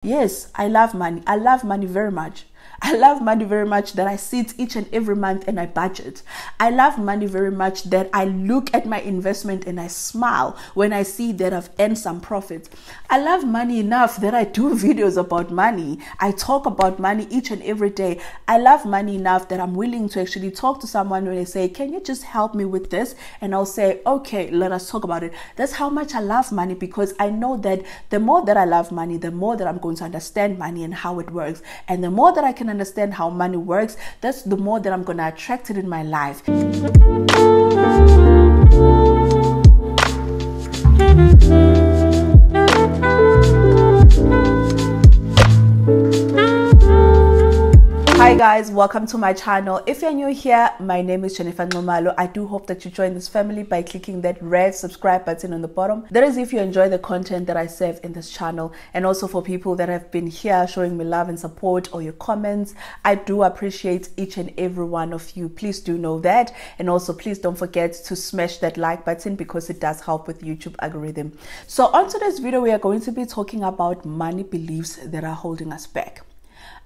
Yes, I love money. I love money very much. I love money very much that I sit each and every month and I budget. I love money very much that I look at my investment and I smile when I see that I've earned some profit. I love money enough that I do videos about money. I talk about money each and every day. I love money enough that I'm willing to actually talk to someone when they say, can you just help me with this? And I'll say, okay, let us talk about it. That's how much I love money, because I know that the more that I love money, the more that I'm going to understand money and how it works. And the more that I can understand how money works, that's the more that I'm going to attract it in my life. Hi guys, welcome to my channel. If you're new here, my name is Nxumalo. I do hope that you join this family by clicking that red subscribe button on the bottom. That is if you enjoy the content that I serve in this channel. And also for people that have been here showing me love and support, or your comments, I do appreciate each and every one of you. Please do know that. And also please don't forget to smash that like button, because it does help with YouTube algorithm. So on today's video, we are going to be talking about money beliefs that are holding us back.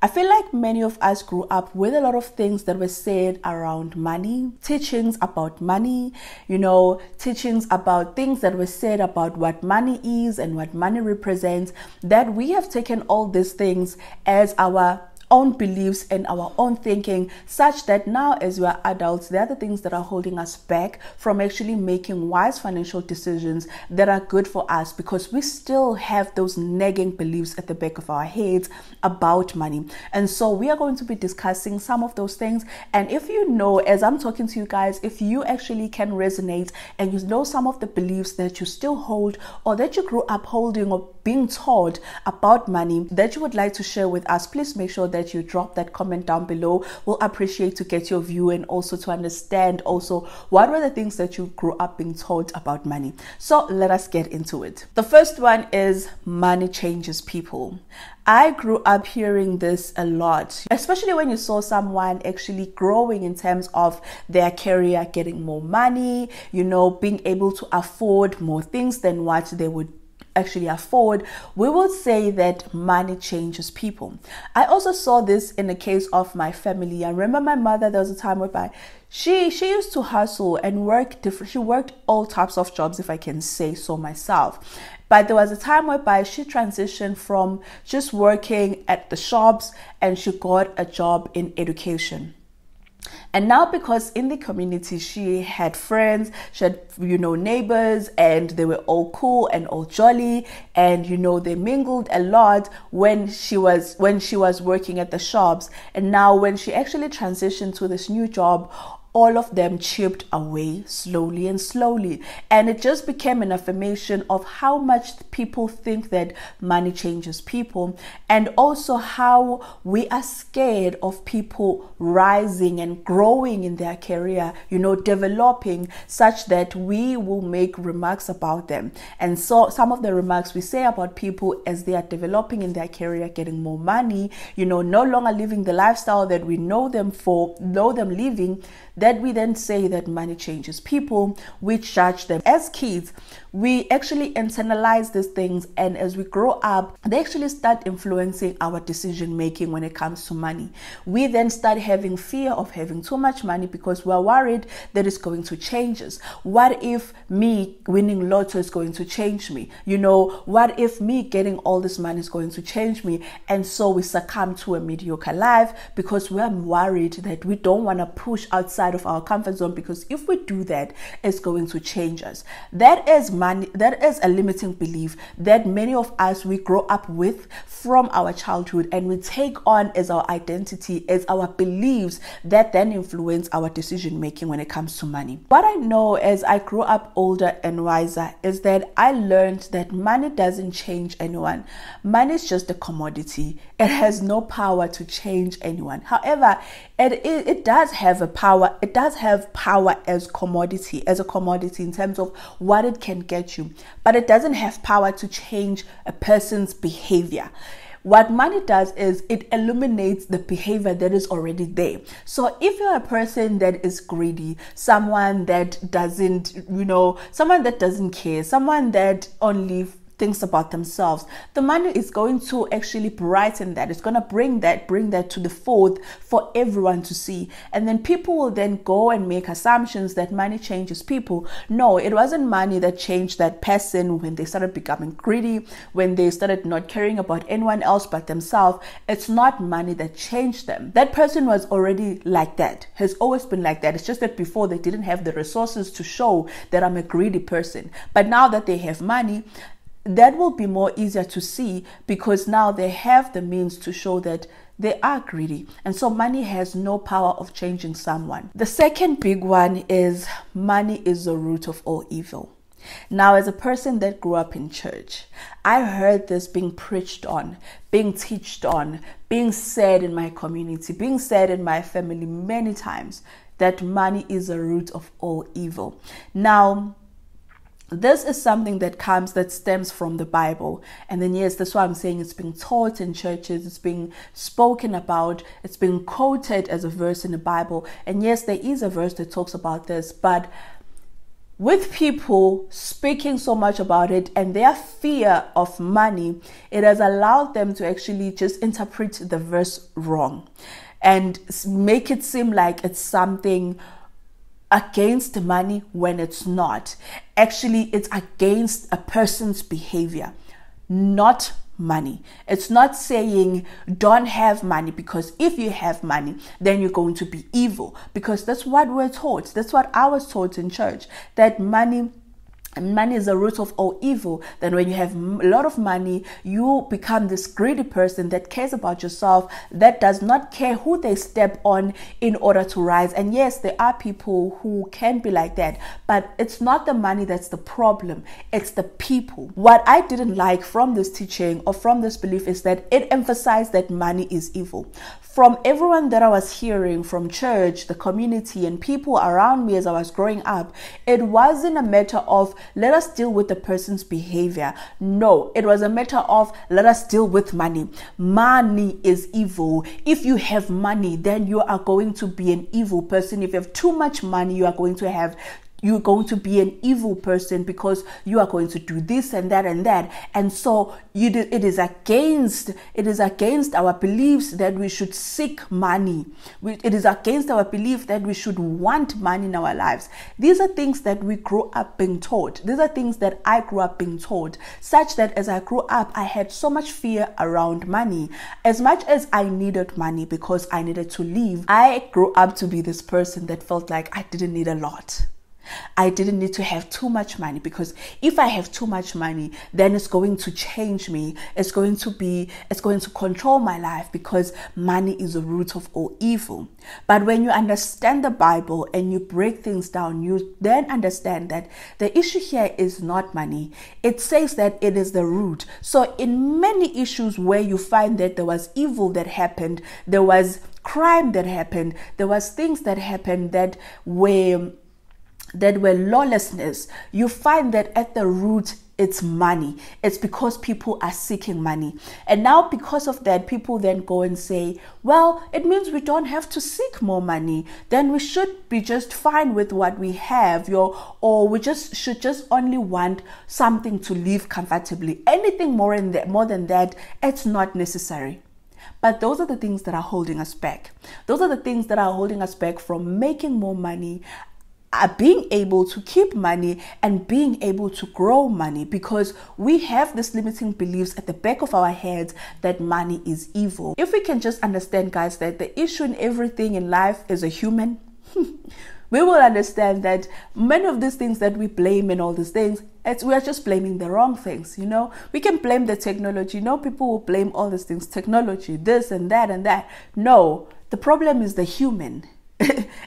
I feel like many of us grew up with a lot of things that were said around money, teachings about money, teachings about things that were said about what money is and what money represents, that we have taken all these things as our own beliefs and our own thinking, such that now as we are adults, they are the things that are holding us back from actually making wise financial decisions that are good for us, because we still have those nagging beliefs at the back of our heads about money. And so we are going to be discussing some of those things. And if you know, as I'm talking to you guys, if you actually can resonate and you know some of the beliefs that you still hold, or that you grew up holding or being taught about money, that you would like to share with us, please make sure that you drop that comment down below. We'll appreciate to get your view and also to understand also what were the things that you grew up being taught about money. So let us get into it. The first one is money changes people. I grew up hearing this a lot, especially when you saw someone actually growing in terms of their career, getting more money, being able to afford more things than what they would actually afford. We will say that money changes people. I also saw this in the case of my family. I remember my mother, there was a time whereby she used to hustle and work different. She worked all types of jobs, if I can say so myself. But there was a time whereby she transitioned from just working at the shops and she got a job in education. And now, because in the community she had friends, she had neighbors, and they were all cool and all jolly, and they mingled a lot when she was working at the shops. And now when she actually transitioned to this new job, all of them chipped away slowly and slowly. And it just became an affirmation of how much people think that money changes people, and also how we are scared of people rising and growing in their career, developing, such that we will make remarks about them. And so some of the remarks we say about people as they are developing in their career, getting more money, no longer living the lifestyle that we know them living, that we then say that money changes people. We judge them. As kids, we actually internalize these things, and as we grow up, they actually start influencing our decision making when it comes to money. We then start having fear of having too much money, because we're worried that it's going to change us. What if me winning lotto is going to change me? What if me getting all this money is going to change me? And so we succumb to a mediocre life because we're worried that we don't want to push outside of our comfort zone, because if we do that, it's going to change us. That is a limiting belief that many of us, we grow up with from our childhood, and we take on as our identity, as our beliefs that then influence our decision making when it comes to money. What I know as I grew up older and wiser is that I learned that money doesn't change anyone. Money is just a commodity. It has no power to change anyone. However, it does have a power. It does have power as a commodity in terms of what it can get you, but it doesn't have power to change a person's behavior. What money does is it eliminates the behavior that is already there. So if you're a person that is greedy, someone that doesn't care, someone that only thinks about themselves. The money is going to actually brighten that. It's going to bring that to the forth for everyone to see. And then people will then go and make assumptions that money changes people. No, it wasn't money that changed that person when they started becoming greedy, when they started not caring about anyone else but themselves. It's not money that changed them. That person was already like that, has always been like that. It's just that before they didn't have the resources to show that I'm a greedy person. But now that they have money, that will be more easier to see, because now they have the means to show that they are greedy. And so money has no power of changing someone. The second big one is money is the root of all evil. Now, as a person that grew up in church, I heard this being preached on, being taught on, being said in my community, being said in my family many times, that money is the root of all evil. Now, this is something that stems from the Bible. And then, yes, that's why I'm saying it's being taught in churches, it's being spoken about, it's being quoted as a verse in the Bible. And yes, there is a verse that talks about this, but with people speaking so much about it and their fear of money, it has allowed them to actually just interpret the verse wrong and make it seem like it's something against money when it's not. Actually, it's against a person's behavior, not money. It's not saying don't have money, because if you have money, then you're going to be evil, because that's what we're taught. That's what I was taught in church, that money is the root of all evil. Then when you have a lot of money, you become this greedy person that cares about yourself, that does not care who they step on in order to rise. And yes, there are people who can be like that, but it's not the money that's the problem, it's the people. What I didn't like from this teaching or from this belief is that it emphasized that money is evil. From everyone that I was hearing from church, the community, and people around me as I was growing up, it wasn't a matter of let us deal with the person's behavior. No, it was a matter of let us deal with money. Money is evil. If you have money, then you are going to be an evil person. If you have too much money, you're going to be an evil person, because you are going to do this and that and that. And so it is against our beliefs that we should seek money. It is against our belief that we should want money in our lives. These are things that we grew up being taught. These are things that I grew up being taught, such that as I grew up, I had so much fear around money. As much as I needed money because I needed to live, I grew up to be this person that felt like I didn't need a lot. I didn't need to have too much money, because if I have too much money, then it's going to change me. It's going to control my life, because money is the root of all evil. But when you understand the Bible and you break things down, you then understand that the issue here is not money. It says that it is the root. So in many issues where you find that there was evil that happened, there was crime that happened, there was things that happened that were lawlessness, you find that at the root it's money. It's because people are seeking money. And now because of that, people then go and say, well, it means we don't have to seek more money. Then we should be just fine with what we have, or we should just only want something to live comfortably. Anything more than that, it's not necessary. But those are the things that are holding us back. Those are the things that are holding us back from making more money, being able to keep money, and being able to grow money, because we have this limiting beliefs at the back of our heads that money is evil. If we can just understand, guys, that the issue in everything in life is a human, we will understand that many of these things that we blame and all these things, we are just blaming the wrong things. We can blame the technology. People will blame all these things, technology, this and that and that. No, the problem is the human.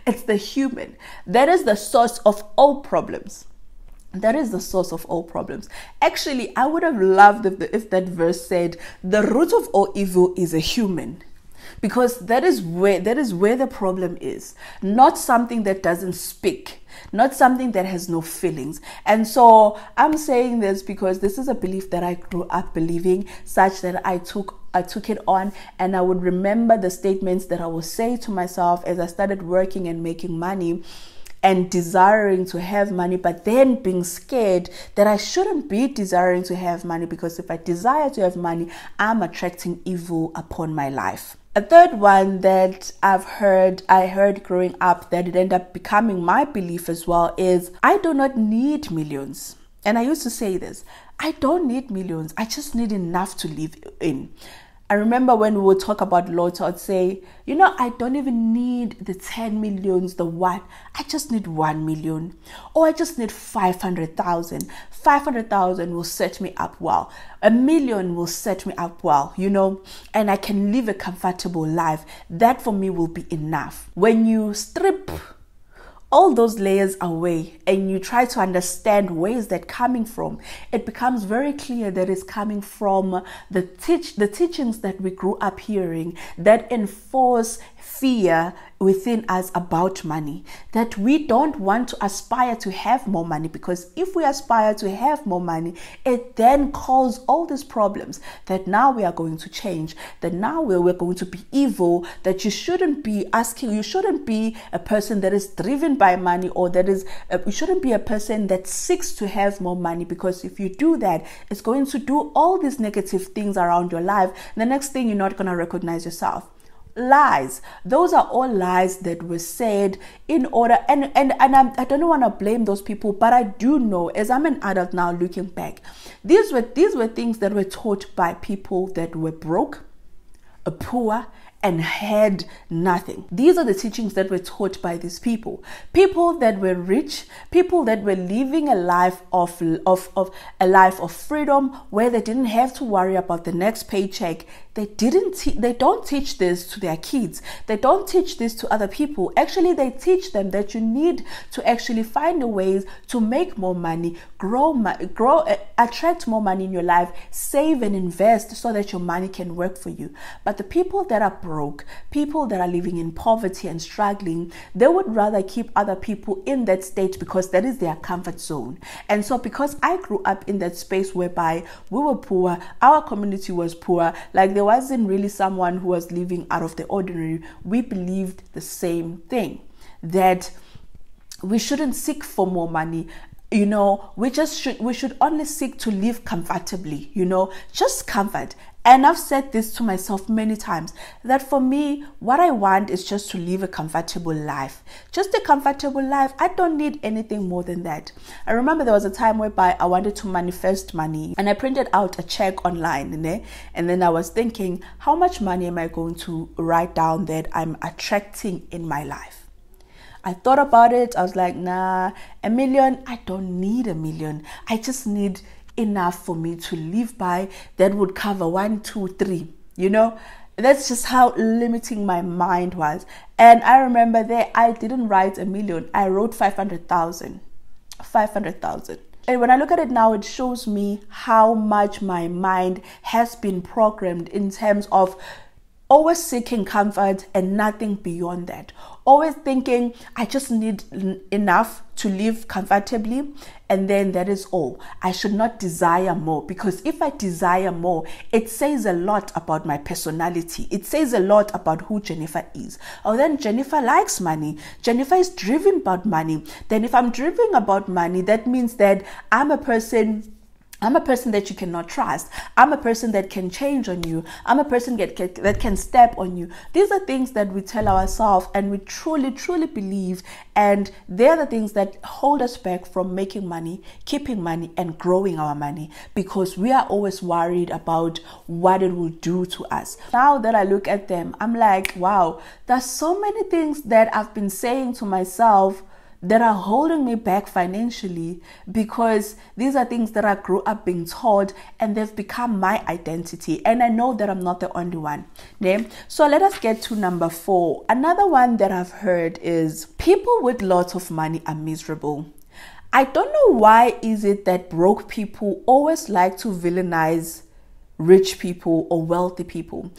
It's the human. That is the source of all problems. That is the source of all problems. Actually, I would have loved if that verse said the root of all evil is a human, because that is where the problem is, not something that doesn't speak, not something that has no feelings. And so I'm saying this because this is a belief that I grew up believing, such that I took it on, and I would remember the statements that I would say to myself as I started working and making money. and desiring to have money, but then being scared that I shouldn't be desiring to have money, because if I desire to have money, I'm attracting evil upon my life. A third one that I heard growing up, that it ended up becoming my belief as well, is I do not need millions. And I used to say this, I don't need millions, I just need enough to live in. I remember when we would talk about lotto, I'd say, I don't even need the 10 millions, the what. I just need 1 million. Or I just need 500,000. 500,000 will set me up well. 1 million will set me up well, and I can live a comfortable life. That for me will be enough. When you strip all those layers away and you try to understand where is that coming from, it becomes very clear that it's coming from the teachings that we grew up hearing that enforce fear within us about money, that we don't want to aspire to have more money, because if we aspire to have more money, it then causes all these problems that now we are going to change, that now we're going to be evil, that you shouldn't be a person that is driven by money, or you shouldn't be a person that seeks to have more money, because if you do that, it's going to do all these negative things around your life. And the next thing, you're not going to recognize yourself. Lies. Those are all lies that were said in order, and I don't want to blame those people, but I do know, as I'm an adult now looking back, these were things that were taught by people that were broke, poor, and had nothing. These are the teachings that were taught by these people that were rich, people that were living a life of freedom, where they didn't have to worry about the next paycheck. They don't teach this to their kids. They don't teach this to other people. Actually, they teach them that you need to actually find a ways to make more money, attract more money in your life, save and invest so that your money can work for you. But the people that are broke, people that are living in poverty and struggling, they would rather keep other people in that state because that is their comfort zone. And so because I grew up in that space whereby we were poor, our community was poor, like there wasn't really someone who was living out of the ordinary, we believed the same thing, that we shouldn't seek for more money. We should only seek to live comfortably, just comfort. And I've said this to myself many times, that for me, what I want is just to live a comfortable life. Just a comfortable life. I don't need anything more than that. I remember there was a time whereby I wanted to manifest money, and I printed out a check online, and then I was thinking, how much money am I going to write down that I'm attracting in my life? I thought about it. I was like, nah, 1 million, I don't need 1 million. I just need enough for me to live by that would cover 1, 2, 3. That's just how limiting my mind was. And I remember that I didn't write 1 million. I wrote 500,000. 500,000. And when I look at it now, it shows me how much my mind has been programmed in terms of always seeking comfort and nothing beyond that. Always thinking, I just need enough to live comfortably, and then that is all. I should not desire more, because if I desire more, it says a lot about my personality. It says a lot about who Jennifer is. Oh, then Jennifer likes money. Jennifer is driven about money. Then if I'm driven about money, that means that I'm a person that you cannot trust. I'm a person that can change on you. I'm a person that can step on you. These are things that we tell ourselves and we truly, truly believe. And they're the things that hold us back from making money, keeping money, and growing our money, because we are always worried about what it will do to us. Now that I look at them, I'm like, wow, there's so many things that I've been saying to myself that are holding me back financially, because these are things that I grew up being taught and they've become my identity. And I know that I'm not the only one. So let us get to number 4. Another one that I've heard is people with lots of money are miserable. I don't know why is it that broke people always like to villainize rich people or wealthy people.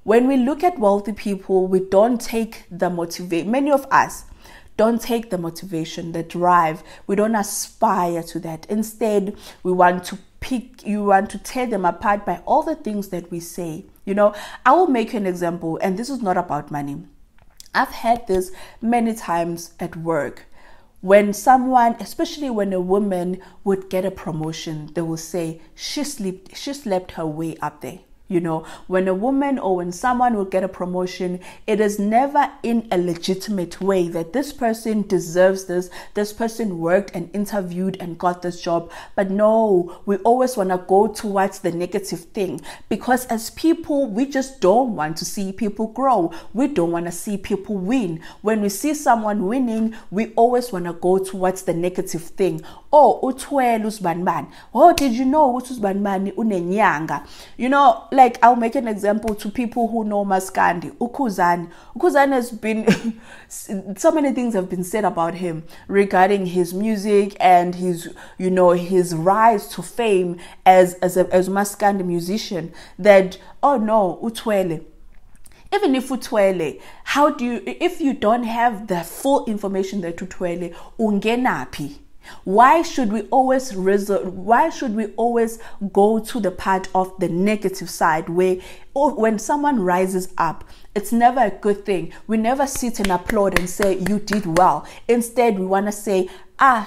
When we look at wealthy people, we don't take the motivation. Many of us don't take the motivation, the drive. We don't aspire to that. Instead, you want to tear them apart by all the things that we say. I will make you an example, and this is not about money. I've had this many times at work, when someone, especially when a woman would get a promotion, they will say she slept her way up there. You know, when a woman or when someone will get a promotion, it is never in a legitimate way that this person deserves this person worked and interviewed and got this job. But no, we always want to go towards the negative thing, because as people, we just don't want to see people grow. We don't want to see people win. When we see someone winning, we always want to go towards the negative thing. Oh, utwele uzbanibani. Oh, did you know uzbanibani unenyanga? You know, like, I'll make an example to people who know Maskandi. Ukuzani has been so many things have been said about him regarding his music and his, you know, his rise to fame as Maskandi musician, that, oh no, utwele. Even if utwele, how do you, if you don't have the full information that utwele, ungenapi? Why should we always go to the part of the negative side, where when someone rises up, it's never a good thing. We never sit and applaud and say you did well. Instead, we want to say,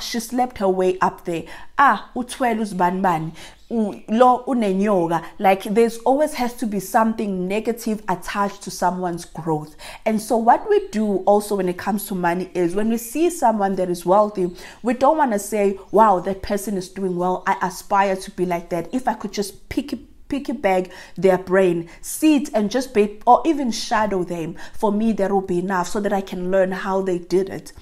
she slept her way up there. Utwele uzbanibani. Lo unenyoka. Like, there's always has to be something negative attached to someone's growth. And so what we do also when it comes to money is, when we see someone that is wealthy, we don't want to say, wow, that person is doing well, I aspire to be like that. If I could just piggyback their brain, sit and just be, or even shadow them, for me that will be enough, so that I can learn how they did it.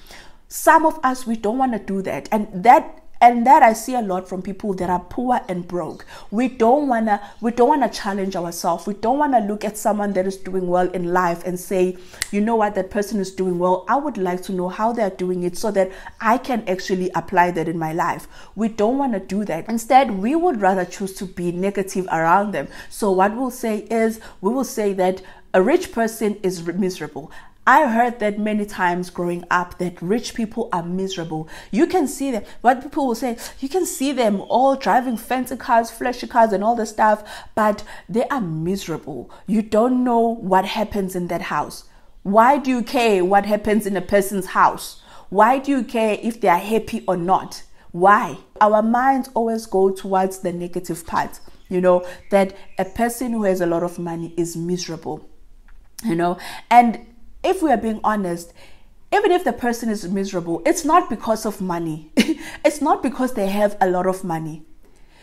Some of us, we don't want to do that, and that I see a lot from people that are poor and broke. We don't wanna challenge ourselves. We don't wanna look at someone that is doing well in life and say, you know what, that person is doing well. I would like to know how they're doing it so that I can actually apply that in my life. We don't want to do that. Instead, we would rather choose to be negative around them. So what we'll say is, we will say that a rich person is miserable. I heard that many times growing up, that rich people are miserable. You can see them. What people will say, you can see them all driving fancy cars, flashy cars and all the stuff, but they are miserable. You don't know what happens in that house. Why do you care what happens in a person's house? Why do you care if they are happy or not? Why? Our minds always go towards the negative part, you know, that a person who has a lot of money is miserable, you know. And if we are being honest, even if the person is miserable, it's not because of money. It's not because they have a lot of money.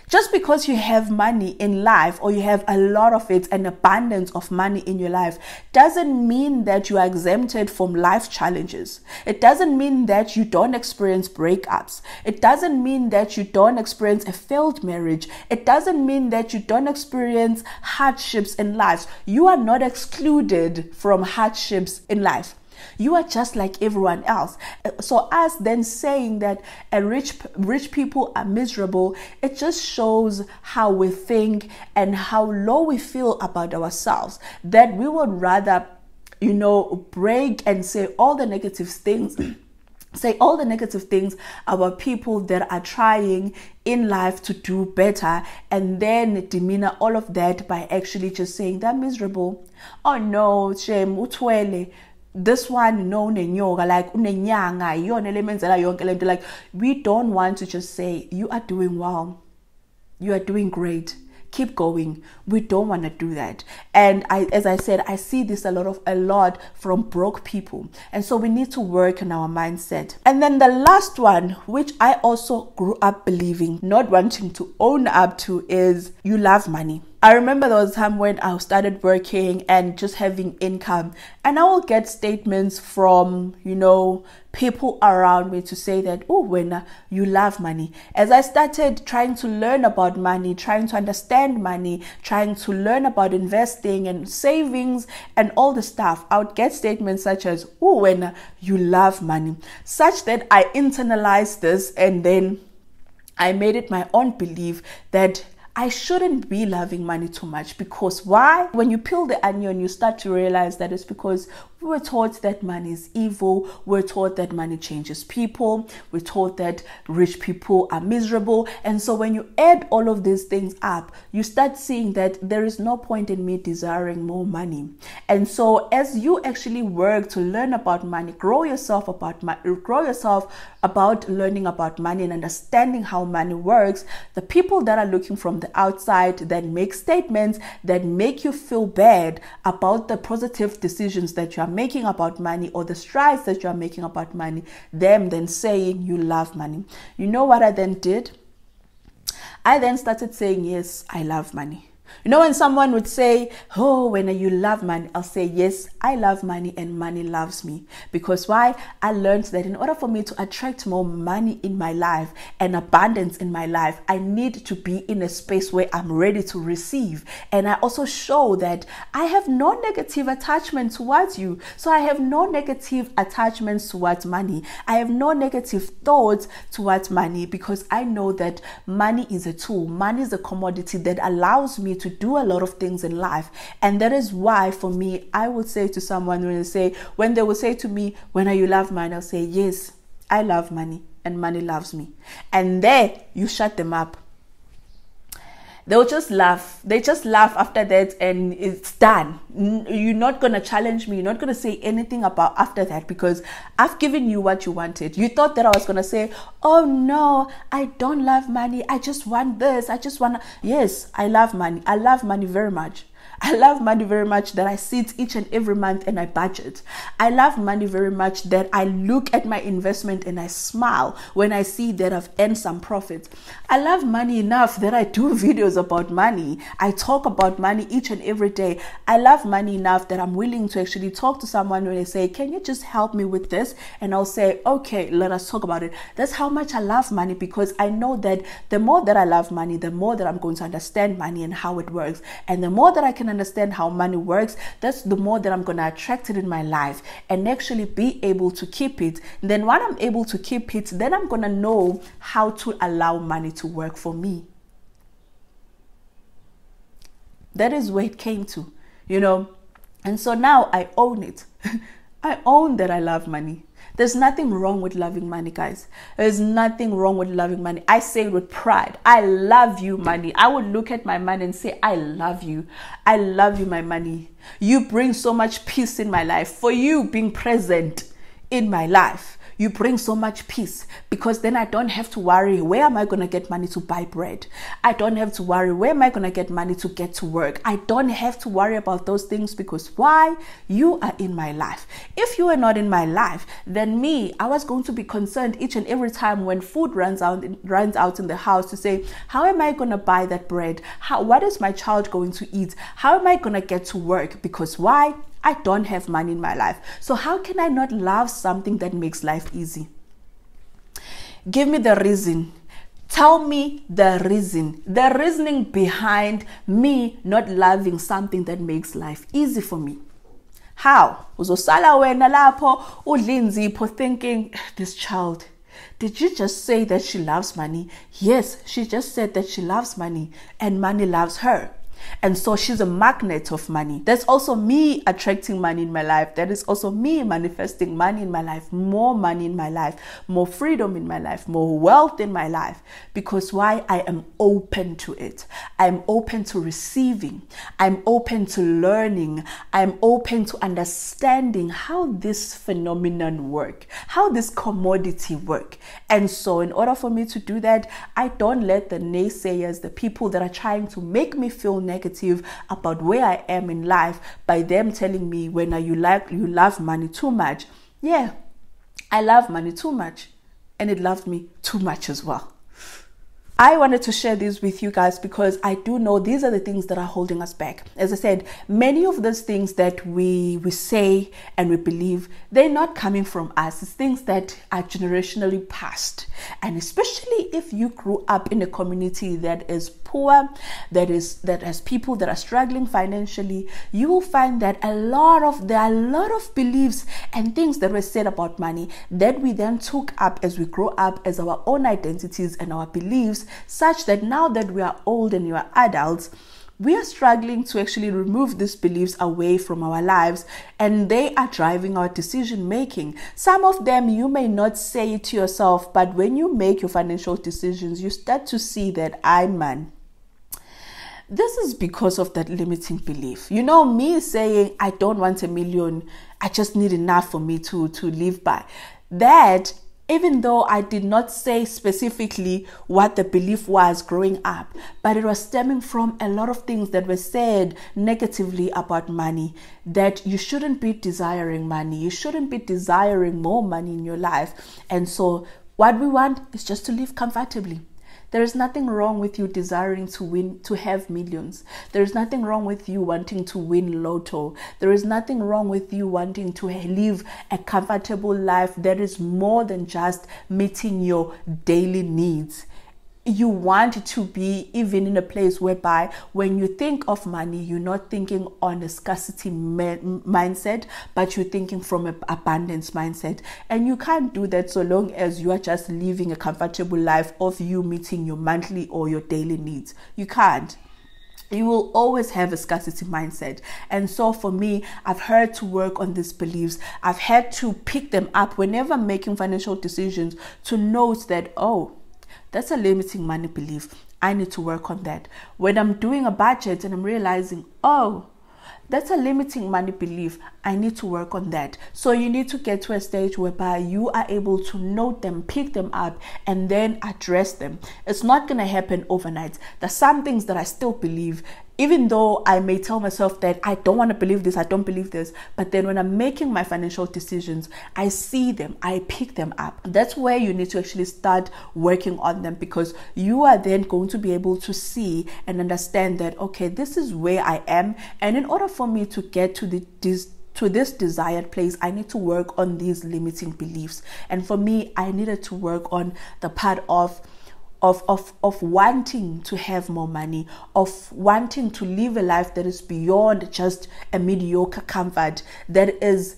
Just because you have money in life, or you have a lot of it, an abundance of money in your life, doesn't mean that you are exempted from life challenges. It doesn't mean that you don't experience breakups. It doesn't mean that you don't experience a failed marriage. It doesn't mean that you don't experience hardships in life. You are not excluded from hardships in life. You are just like everyone else. So us then saying that rich people are miserable, it just shows how we think and how low we feel about ourselves, that we would rather, you know, break and say all the negative things about people that are trying in life to do better, and then demeanor all of that by actually just saying they're miserable. Oh no, shame, utwele. This one, no, nenyoka, like unenyanga, yona lemenzela yonke lento. Like, we don't want to just say you are doing well, you are doing great, keep going. We don't want to do that. And as I said, I see this a lot from broke people, and so we need to work on our mindset. And then the last one, which I also grew up believing, not wanting to own up to, is you love money. I remember there was a time when I started working and just having income, and I will get statements from, you know, people around me to say that, oh, when you love money. As I started trying to learn about money, trying to understand money, trying to learn about investing and savings and all the stuff, I would get statements such as, oh, when you love money, such that I internalized this, and then I made it my own belief that I shouldn't be loving money too much. Because why? When you peel the onion, you start to realize that it's because we were taught that money is evil. We're taught that money changes people. We're taught that rich people are miserable. And so when you add all of these things up, you start seeing that there is no point in me desiring more money. And so as you actually work to learn about money, grow yourself about learning about money and understanding how money works, the people that are looking from the outside that make statements that make you feel bad about the positive decisions that you are making about money or the strides that you are making about money, them then saying you love money. You know what I then did? I then started saying, yes, I love money. You know, when someone would say, oh, when you love money, I'll say, yes, I love money and money loves me. Because why? I learned that in order for me to attract more money in my life and abundance in my life, I need to be in a space where I'm ready to receive. And I also show that I have no negative attachment towards you. So I have no negative attachments towards money. I have no negative thoughts towards money, because I know that money is a tool. Money is a commodity that allows me to do a lot of things in life. And that is why for me, I would say to someone when they will say to me, when you love money, I'll say, yes, I love money and money loves me. And there you shut them up. They'll just laugh. They just laugh after that and it's done. You're not going to challenge me. You're not going to say anything about after that, because I've given you what you wanted. You thought that I was going to say, oh no, I don't love money. I just want this. I just want to. Yes, I love money. I love money very much. I love money very much that I sit each and every month and I budget. I love money very much that I look at my investment and I smile when I see that I've earned some profit. I love money enough that I do videos about money. I talk about money each and every day. I love money enough that I'm willing to actually talk to someone when they say, can you just help me with this? And I'll say, okay, let us talk about it. That's how much I love money, because I know that the more that I love money, the more that I'm going to understand money and how it works. And the more that I can understand how money works, that's the more that I'm going to attract it in my life and actually be able to keep it. And then when I'm able to keep it, then I'm going to know how to allow money to work for me. That is where it came to, you know. And so now I own it. I own that I love money. There's nothing wrong with loving money, guys. There's nothing wrong with loving money. I say it with pride. I love you, money. I would look at my money and say, I love you. I love you, my money. You bring so much peace in my life. For you being present in my life, you bring so much peace, because then I don't have to worry, where am I going to get money to buy bread? I don't have to worry, where am I going to get money to get to work? I don't have to worry about those things, because why? You are in my life. If you were not in my life, then me, I was going to be concerned each and every time when food runs out in the house to say, how am I going to buy that bread? What is my child going to eat? How am I going to get to work? Because why? I don't have money in my life. So how can I not love something that makes life easy? Give me the reason. Tell me the reason. The reasoning behind me not loving something that makes life easy for me. How? Uzosala wena lapho udlinzipho thinking, this child, did you just say that she loves money? Yes, she just said that she loves money and money loves her. And so she's a magnet of money. That's also me attracting money in my life. That is also me manifesting money in my life, more money in my life, more freedom in my life, more wealth in my life. Because why? I am open to it. I'm open to receiving. I'm open to learning. I'm open to understanding how this phenomenon work, how this commodity work. And so in order for me to do that, I don't let the naysayers, the people that are trying to make me feel negative about where I am in life, by them telling me, when you love money too much. Yeah, I love money too much, and it loved me too much as well. I wanted to share this with you guys because I do know these are the things that are holding us back. As I said, many of those things that we say and we believe, they're not coming from us. It's things that are generationally passed. And especially if you grew up in a community that is poor, that has people that are struggling financially, you will find that there are a lot of beliefs and things that were said about money that we then took up as we grow up as our own identities and our beliefs. beliefs such that now that we are old and we are adults, we are struggling to actually remove these beliefs away from our lives, and they are driving our decision making. Some of them you may not say it to yourself, but when you make your financial decisions, you start to see that this is because of that limiting belief. You know, me saying I don't want $1 million, I just need enough for me to live by. That, even though I did not say specifically what the belief was growing up, but it was stemming from a lot of things that were said negatively about money, that you shouldn't be desiring money, you shouldn't be desiring more money in your life. And so what we want is just to live comfortably. There is nothing wrong with you desiring to have millions. There is nothing wrong with you wanting to win lotto. There is nothing wrong with you wanting to live a comfortable life that is more than just meeting your daily needs. You want to be even in a place whereby when you think of money, you're not thinking on a scarcity mindset, but you're thinking from an abundance mindset. And you can't do that so long as you are just living a comfortable life of you meeting your monthly or your daily needs. You can't. You will always have a scarcity mindset. And so for me, I've had to work on these beliefs. I've had to pick them up whenever I'm making financial decisions, to note that, oh, that's a limiting money belief. I need to work on that. When I'm doing a budget and I'm realizing, oh, that's a limiting money belief, I need to work on that. So you need to get to a stage whereby you are able to note them, pick them up, and then address them. It's not going to happen overnight. There's some things that I still believe, even though I may tell myself that I don't want to believe this, I don't believe this. But then when I'm making my financial decisions, I see them, I pick them up. That's where you need to actually start working on them, because you are then going to be able to see and understand that, okay, this is where I am. And in order for me to get to this desired place, I need to work on these limiting beliefs. And for me, I needed to work on the part of wanting to have more money, of wanting to live a life that is beyond just a mediocre comfort, that is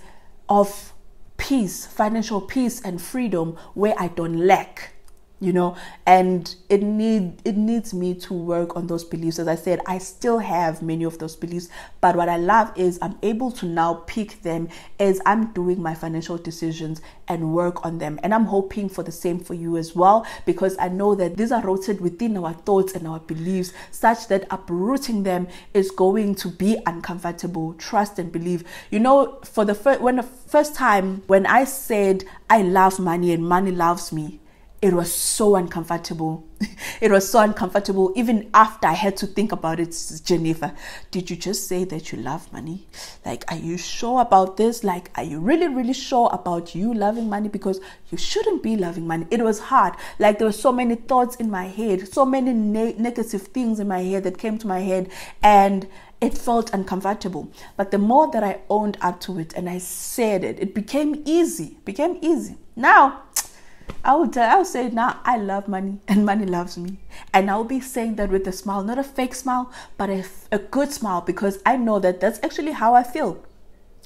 of peace, financial peace and freedom, where I don't lack. You know, and it needs me to work on those beliefs. As I said, I still have many of those beliefs, but what I love is I'm able to now pick them as I'm doing my financial decisions and work on them. And I'm hoping for the same for you as well, because I know that these are rooted within our thoughts and our beliefs, such that uprooting them is going to be uncomfortable. Trust and believe. You know, for the first time when I said I love money and money loves me, it was so uncomfortable. It was so uncomfortable. Even after I had to think about it, Jennifer, did you just say that you love money? Like, are you sure about this? Like, are you really, really sure about you loving money? Because you shouldn't be loving money. It was hard. Like, there were so many thoughts in my head, so many negative things in my head that came to my head, and it felt uncomfortable. But the more that I owned up to it and I said it, it became easy. Now, I'll say now I love money and money loves me. And I'll be saying that with a smile, not a fake smile, but a good smile, because I know that that's actually how I feel.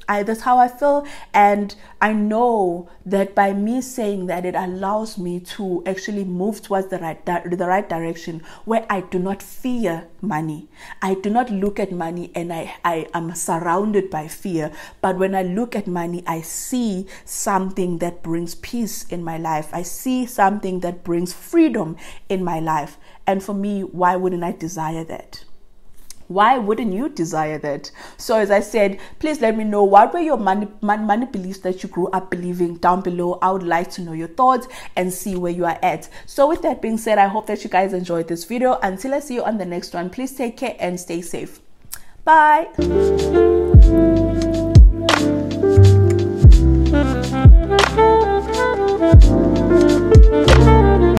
That's how I feel, and I know that by me saying that, it allows me to actually move towards the right direction, where I do not fear money. I do not look at money and I am surrounded by fear. But when I look at money, I see something that brings peace in my life. I see something that brings freedom in my life. And for me, why wouldn't I desire that? Why wouldn't you desire that? So as I said, please let me know, what were your money beliefs that you grew up believing down below. I would like to know your thoughts and see where you are at. So with that being said, I hope that you guys enjoyed this video. Until I see you on the next one, please take care and stay safe. Bye.